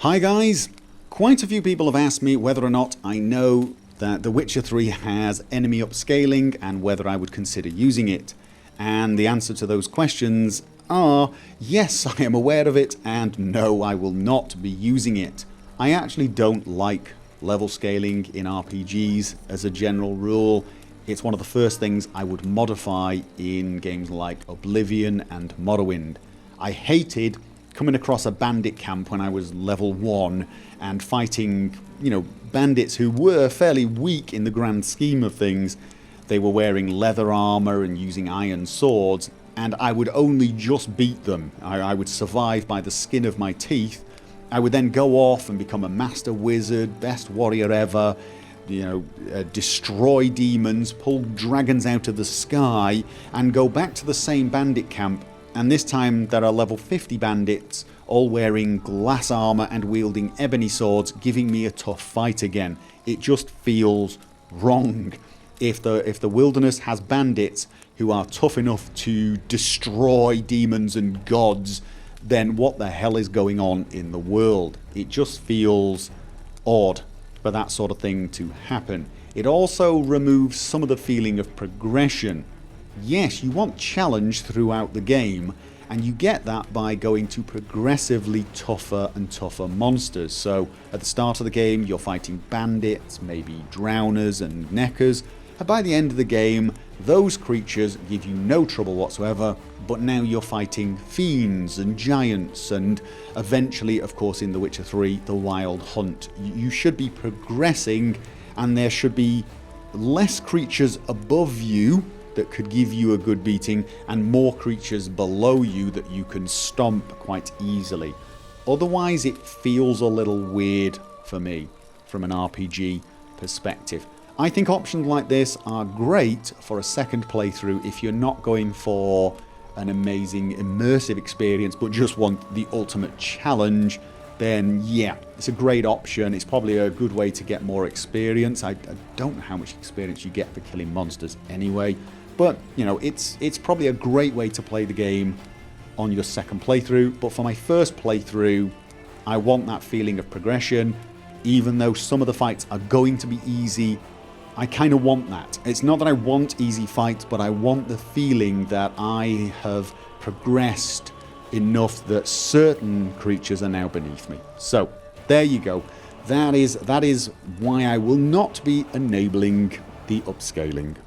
Hi guys! Quite a few people have asked me whether or not I know that The Witcher 3 has enemy upscaling and whether I would consider using it. And the answer to those questions are yes, I am aware of it, and no, I will not be using it. I actually don't like level scaling in RPGs as a general rule. It's one of the first things I would modify in games like Oblivion and Morrowind. I hated coming across a bandit camp when I was level 1 and fighting, bandits who were fairly weak in the grand scheme of things. They were wearing leather armor and using iron swords, and I would only just beat them. I would survive by the skin of my teeth. I would then go off and become a master wizard, best warrior ever, destroy demons, pull dragons out of the sky, and go back to the same bandit camp. And this time there are level 50 bandits, all wearing glass armor and wielding ebony swords, giving me a tough fight again. It just feels wrong. If the wilderness has bandits who are tough enough to destroy demons and gods, then what the hell is going on in the world? It just feels odd for that sort of thing to happen. It also removes some of the feeling of progression. Yes, you want challenge throughout the game, and you get that by going to progressively tougher and tougher monsters. So at the start of the game you're fighting bandits, maybe drowners and neckers, and by the end of the game those creatures give you no trouble whatsoever, but now you're fighting fiends and giants and eventually, of course, in The Witcher 3, the Wild Hunt. You should be progressing, and there should be less creatures above you that could give you a good beating and more creatures below you that you can stomp quite easily. Otherwise it feels a little weird for me from an RPG perspective. I think options like this are great for a second playthrough if you're not going for an amazing immersive experience but just want the ultimate challenge. Then yeah, it's a great option. It's probably a good way to get more experience. I don't know how much experience you get for killing monsters anyway, but it's probably a great way to play the game on your second playthrough. But for my first playthrough, I want that feeling of progression. Even though some of the fights are going to be easy, I kind of want that. It's not that I want easy fights, but I want the feeling that I have progressed enough that certain creatures are now beneath me. So there you go. That is why I will not be enabling the upscaling.